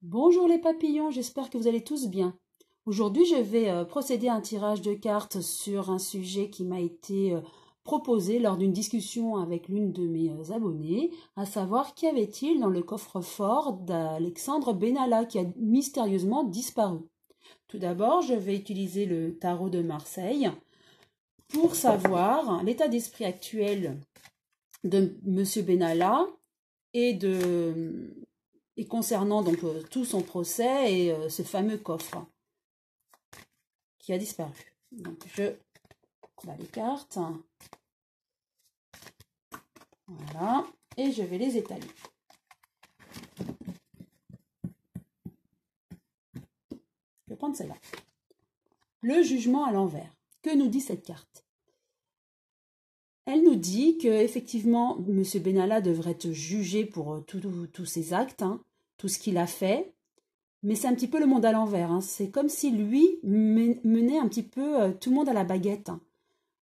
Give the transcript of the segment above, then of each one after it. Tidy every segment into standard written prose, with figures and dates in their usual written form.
Bonjour les papillons, j'espère que vous allez tous bien. Aujourd'hui, je vais procéder à un tirage de cartes sur un sujet qui m'a été proposé lors d'une discussion avec l'une de mes abonnées, à savoir qu'y avait-il dans le coffre-fort d'Alexandre Benalla qui a mystérieusement disparu. Tout d'abord, je vais utiliser le tarot de Marseille pour savoir l'état d'esprit actuel de Monsieur Benalla et concernant donc tout son procès et ce fameux coffre qui a disparu. Donc je bats les cartes. Voilà. Et je vais les étaler. Je vais prendre celle-là. Le jugement à l'envers. Que nous dit cette carte? Elle nous dit que effectivement, M. Benalla devrait être jugé pour tous ses actes, tout ce qu'il a fait. Mais c'est un petit peu le monde à l'envers. C'est comme si lui menait un petit peu tout le monde à la baguette.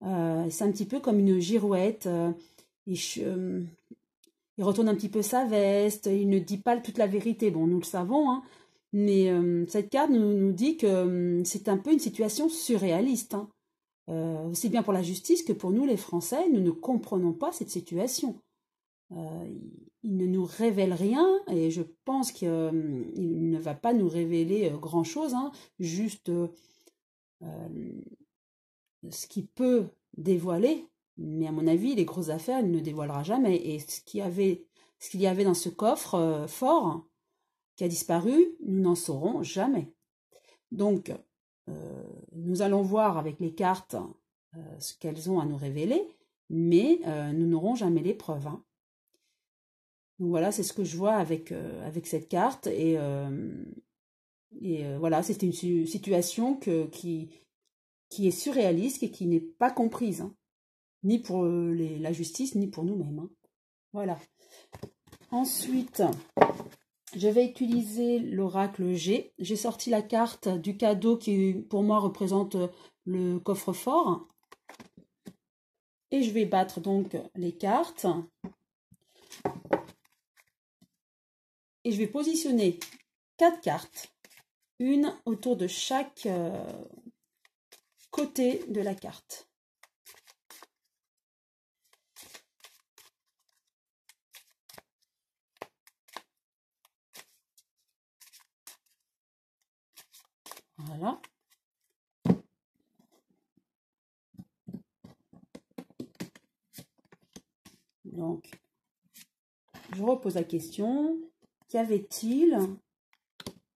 C'est un petit peu comme une girouette. Il retourne un petit peu sa veste. Il ne dit pas toute la vérité. Bon, nous le savons. Mais cette carte nous dit que c'est un peu une situation surréaliste. Aussi bien pour la justice que pour nous les Français. Nous ne comprenons pas cette situation. Il ne nous révèle rien et je pense qu'il ne va pas nous révéler grand-chose, juste ce qu'il peut dévoiler, mais à mon avis, les grosses affaires, il ne dévoilera jamais. Et ce qu'il y avait dans ce coffre fort qui a disparu, nous n'en saurons jamais. Donc, nous allons voir avec les cartes ce qu'elles ont à nous révéler, mais nous n'aurons jamais les preuves. Donc voilà, c'est ce que je vois avec cette carte. Et voilà, c'était une situation qui est surréaliste et qui n'est pas comprise, ni pour la justice, ni pour nous-mêmes. Voilà. Ensuite, je vais utiliser l'oracle G. J'ai sorti la carte du cadeau qui, pour moi, représente le coffre-fort. Et je vais battre donc les cartes. Et je vais positionner 4 cartes, une autour de chaque côté de la carte. Voilà. Donc, je repose la question. Qu'y avait-il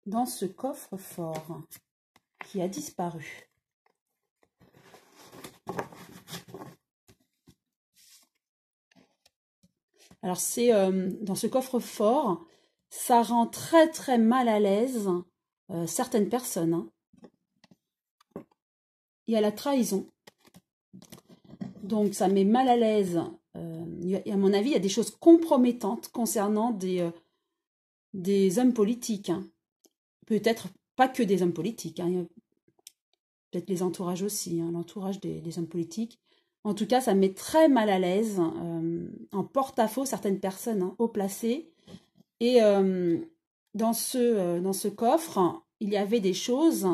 dans ce coffre-fort qui a disparu? Alors, c'est dans ce coffre-fort, ça rend très très mal à l'aise certaines personnes. Il y a la trahison. Donc, ça met mal à l'aise. Et à mon avis, il y a des choses compromettantes concernant des hommes politiques. Peut-être pas que des hommes politiques. Peut-être les entourages aussi, l'entourage des hommes politiques. En tout cas, ça met très mal à l'aise, en porte-à-faux certaines personnes haut placées. Et dans ce coffre, il y avait des choses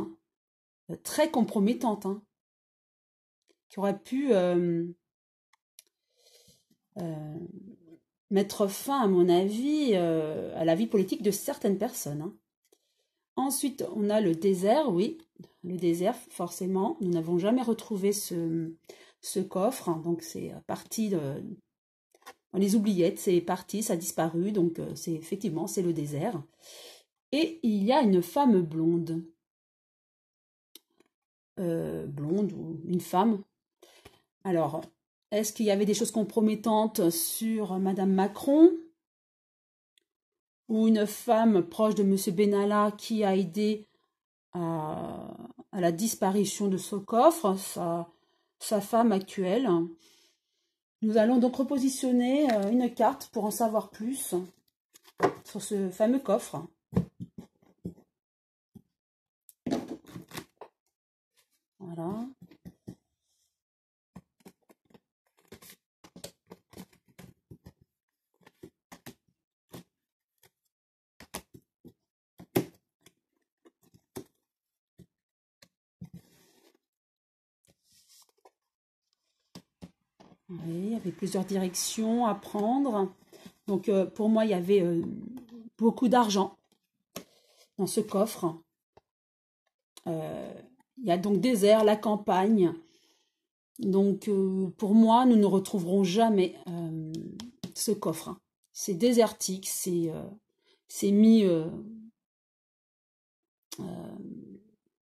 très compromettantes qui auraient pu mettre fin, à mon avis, à la vie politique de certaines personnes. Ensuite, on a le désert, oui, le désert, forcément. Nous n'avons jamais retrouvé ce coffre, donc c'est parti dans les oubliettes, c'est parti, ça a disparu, donc effectivement, c'est le désert. Et il y a une femme blonde. Blonde ou une femme. Alors, est-ce qu'il y avait des choses compromettantes sur Madame Macron? Ou une femme proche de M. Benalla qui a aidé à la disparition de ce coffre, sa femme actuelle. Nous allons donc repositionner une carte pour en savoir plus sur ce fameux coffre. Voilà. Oui, il y avait plusieurs directions à prendre. Donc, pour moi, il y avait beaucoup d'argent dans ce coffre. Il y a donc désert, la campagne. Donc, pour moi, nous ne retrouverons jamais ce coffre. Hein. C'est désertique, c'est mis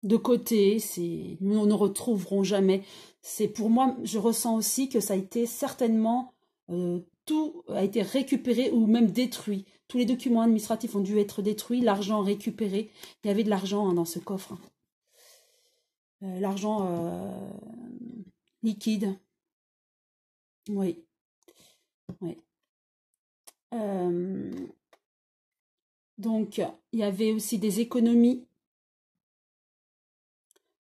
de côté. Nous ne retrouverons jamais. C'est pour moi, je ressens aussi que ça a été certainement tout a été récupéré ou même détruit. Tous les documents administratifs ont dû être détruits, l'argent récupéré. Il y avait de l'argent hein, dans ce coffre. Hein. L'argent liquide. Oui. Oui. Donc, il y avait aussi des économies.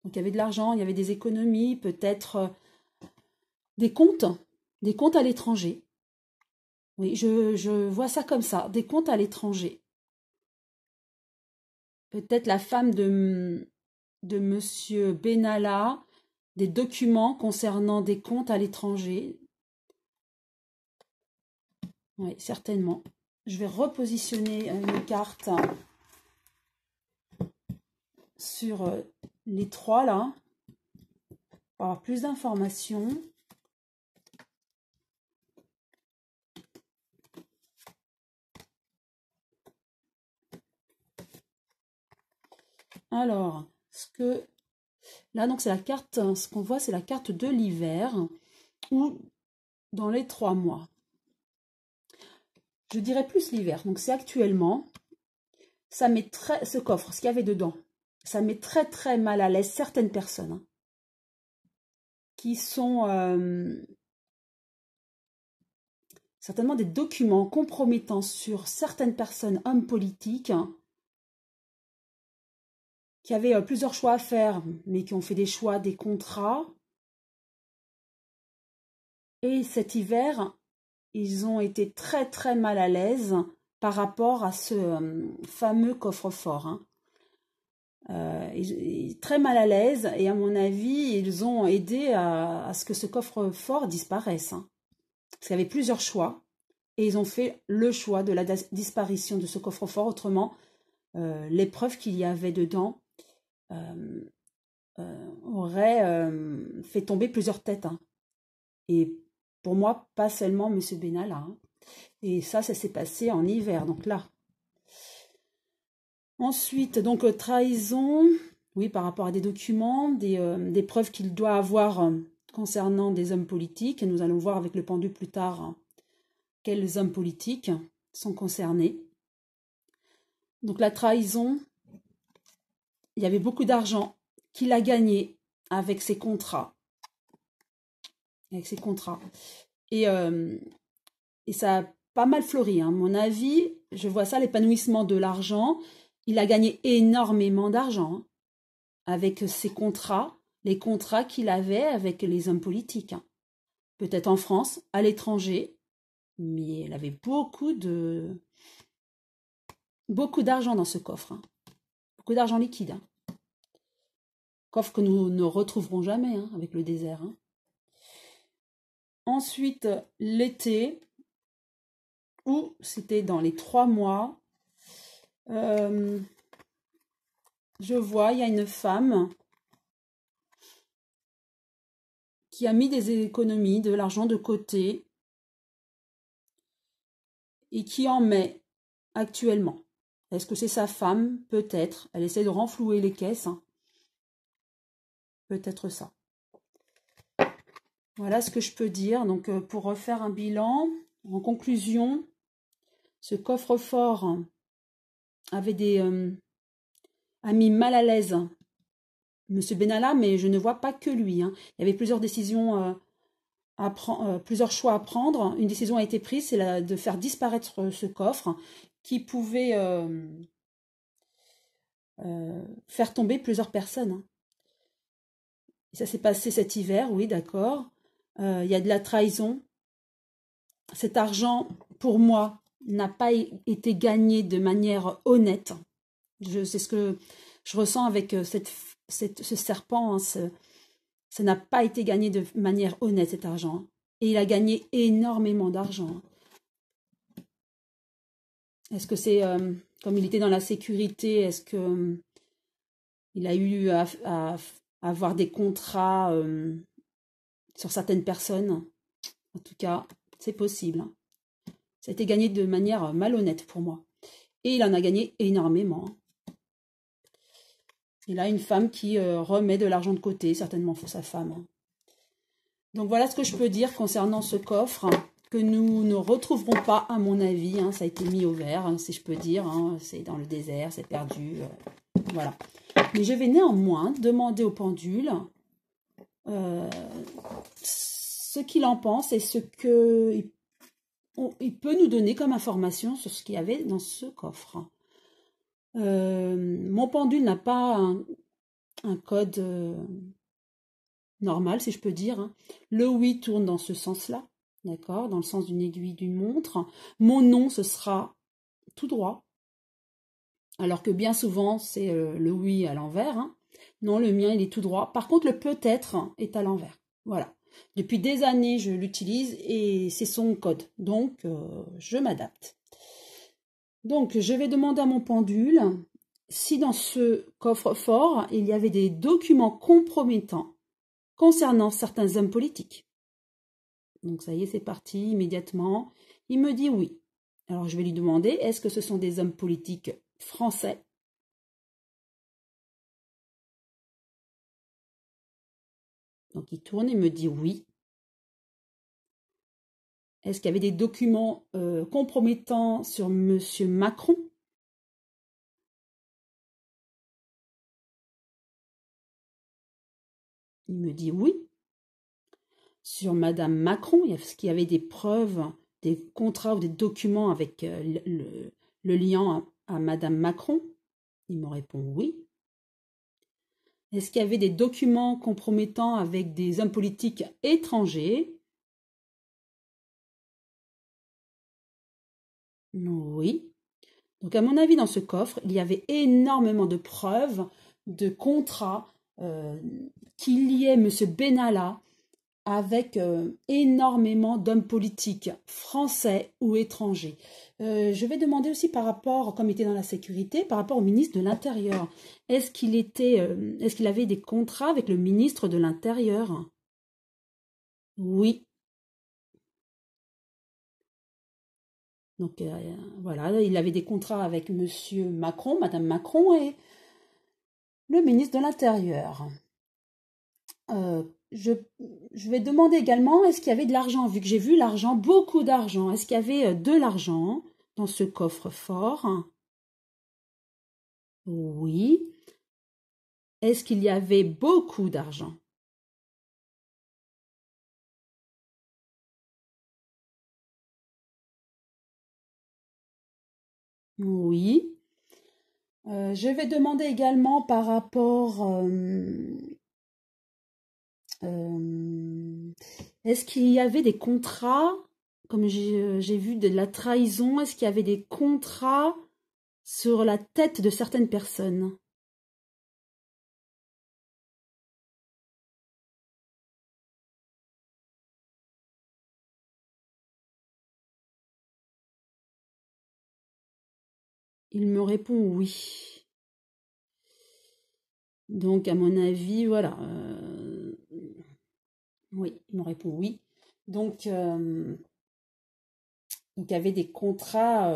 Donc, il y avait de l'argent, il y avait des économies, peut-être des comptes à l'étranger. Oui, je vois ça comme ça, des comptes à l'étranger. Peut-être la femme de Monsieur Benalla, des documents concernant des comptes à l'étranger. Oui, certainement. Je vais repositionner une carte sur les trois là, pour avoir plus d'informations. Alors, là donc c'est la carte, ce qu'on voit c'est la carte de l'hiver ou dans les 3 mois. Je dirais plus l'hiver, donc c'est actuellement. Ça met ce coffre, ce qu'il y avait dedans, ça met très mal à l'aise certaines personnes hein, qui sont certainement des documents compromettants sur certaines personnes, hommes politiques, hein, qui avaient plusieurs choix à faire, mais qui ont fait des choix, des contrats. Et cet hiver, ils ont été très mal à l'aise par rapport à ce fameux coffre-fort. Hein. Très mal à l'aise et à mon avis, ils ont aidé à ce que ce coffre-fort disparaisse. Hein. Parce qu'il y avait plusieurs choix et ils ont fait le choix de la disparition de ce coffre-fort. Autrement, les preuves qu'il y avait dedans auraient fait tomber plusieurs têtes. Hein. Et pour moi, pas seulement M. Benalla. Hein. Et ça s'est passé en hiver, donc là. Ensuite, donc trahison, oui, par rapport à des documents, des preuves qu'il doit avoir concernant des hommes politiques. Et nous allons voir avec le pendu plus tard hein, quels hommes politiques sont concernés. Donc la trahison, il y avait beaucoup d'argent qu'il a gagné avec ses contrats. Et ça a pas mal fleuri. Hein. À mon avis, je vois ça, l'épanouissement de l'argent. Il a gagné énormément d'argent hein, avec ses contrats, les contrats qu'il avait avec les hommes politiques. Hein. Peut-être en France, à l'étranger, mais il avait beaucoup d'argent dans ce coffre. Hein. Beaucoup d'argent liquide. Hein. Coffre que nous ne retrouverons jamais hein, avec le désert. Hein. Ensuite, l'été, où c'était dans les 3 mois, je vois, il y a une femme qui a mis des économies, de l'argent de côté et qui en met actuellement. Est-ce que c'est sa femme? Peut-être. Elle essaie de renflouer les caisses. Hein. Peut-être ça. Voilà ce que je peux dire. Donc, pour refaire un bilan, en conclusion, ce coffre-fort avait a mis mal à l'aise M. Benalla, mais je ne vois pas que lui. Hein. Il y avait plusieurs décisions plusieurs choix à prendre. Une décision a été prise, c'est de faire disparaître ce coffre qui pouvait faire tomber plusieurs personnes. Hein. Et ça s'est passé cet hiver, oui, d'accord. Il y a de la trahison. Cet argent, pour moi, n'a pas été gagné de manière honnête. C'est ce que je ressens avec ce serpent. Hein, ça n'a pas été gagné de manière honnête, cet argent. Et il a gagné énormément d'argent. Est-ce que c'est, comme il était dans la sécurité, est-ce que il a eu à avoir des contrats sur certaines personnes? En tout cas, c'est possible. Ça a été gagné de manière malhonnête pour moi. Et il en a gagné énormément. Il a une femme qui remet de l'argent de côté, certainement pour sa femme. Donc voilà ce que je peux dire concernant ce coffre, que nous ne retrouverons pas, à mon avis. Ça a été mis au vert, si je peux dire. C'est dans le désert, c'est perdu. Voilà. Mais je vais néanmoins demander au pendule ce qu'il en pense et ce qu'il peut nous donner comme information sur ce qu'il y avait dans ce coffre. Mon pendule n'a pas un code normal, si je peux dire. Le oui tourne dans ce sens-là, d'accord, dans le sens d'une aiguille d'une montre. Mon non, ce sera tout droit, alors que bien souvent, c'est le oui à l'envers. Non, le mien, il est tout droit. Par contre, le peut-être est à l'envers. Voilà. Depuis des années, je l'utilise et c'est son code. Donc, je m'adapte. Donc, je vais demander à mon pendule si dans ce coffre-fort, il y avait des documents compromettants concernant certains hommes politiques. Donc, ça y est, c'est parti immédiatement. Il me dit oui. Alors, je vais lui demander, est-ce que ce sont des hommes politiques français? Donc, il tourne et me dit oui. Est-ce qu'il y avait des documents compromettants sur M. Macron? Il me dit oui. Sur Madame Macron, est-ce qu'il y avait des preuves, des contrats ou des documents avec le lien à Madame Macron? Il me répond oui. Est-ce qu'il y avait des documents compromettants avec des hommes politiques étrangers? Oui. Donc, à mon avis, dans ce coffre, il y avait énormément de preuves, de contrats qui liaient M. Benalla avec énormément d'hommes politiques français ou étrangers. Je vais demander aussi par rapport, comme il était dans la sécurité, par rapport au ministre de l'Intérieur. Est-ce qu'il avait des contrats avec le ministre de l'Intérieur? Oui. Donc voilà, il avait des contrats avec Monsieur Macron, Madame Macron et le ministre de l'Intérieur. Je vais demander également, est-ce qu'il y avait de l'argent? Vu que j'ai vu l'argent, beaucoup d'argent. Est-ce qu'il y avait de l'argent dans ce coffre-fort? Oui. Est-ce qu'il y avait beaucoup d'argent? Oui. Je vais demander également par rapport... est-ce qu'il y avait des contrats, comme j'ai vu de la trahison, est-ce qu'il y avait des contrats sur la tête de certaines personnes? Il me répond oui. Donc, à mon avis, voilà. Oui, il me répond oui. Donc, il y avait des contrats,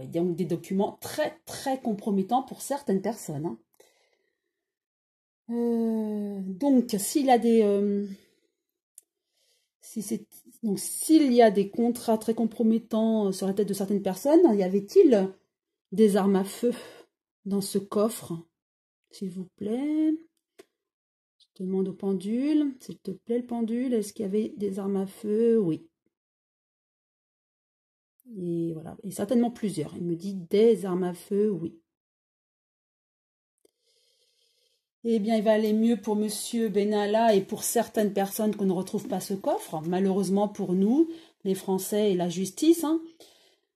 donc des documents très, très compromettants pour certaines personnes. Donc, s'il a des... donc, s'il y a des contrats très compromettants sur la tête de certaines personnes, y avait-il des armes à feu dans ce coffre? S'il vous plaît. Je demande au pendule. S'il te plaît, le pendule, est-ce qu'il y avait des armes à feu? Oui. Et voilà. Et certainement plusieurs. Il me dit des armes à feu, oui. Eh bien, il va aller mieux pour Monsieur Benalla et pour certaines personnes qu'on ne retrouve pas ce coffre. Malheureusement pour nous, les Français et la justice.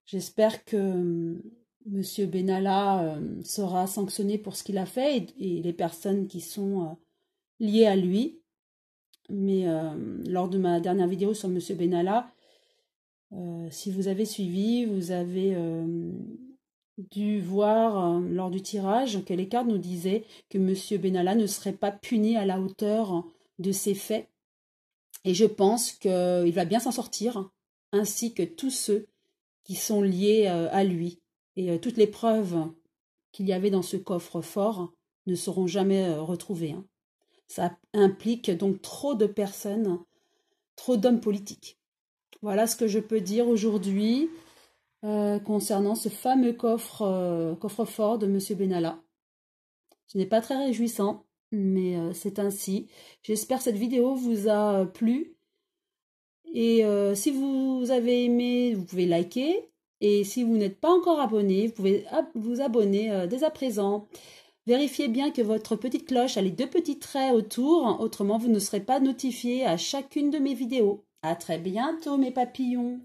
J'espère que Monsieur Benalla sera sanctionné pour ce qu'il a fait et les personnes qui sont liées à lui. mais lors de ma dernière vidéo sur Monsieur Benalla, si vous avez suivi, vous avez dû voir lors du tirage que les cartes nous disaient que Monsieur Benalla ne serait pas puni à la hauteur de ses faits. Et je pense qu'il va bien s'en sortir, ainsi que tous ceux qui sont liés à lui. Et toutes les preuves qu'il y avait dans ce coffre-fort ne seront jamais retrouvées. Hein. Ça implique donc trop de personnes, trop d'hommes politiques. Voilà ce que je peux dire aujourd'hui concernant ce fameux coffre-fort de Monsieur Benalla. Ce n'est pas très réjouissant, mais c'est ainsi. J'espère que cette vidéo vous a plu. Et si vous avez aimé, vous pouvez liker. Et si vous n'êtes pas encore abonné, vous pouvez vous abonner dès à présent. Vérifiez bien que votre petite cloche a les 2 petits traits autour, autrement vous ne serez pas notifié à chacune de mes vidéos. À très bientôt mes papillons.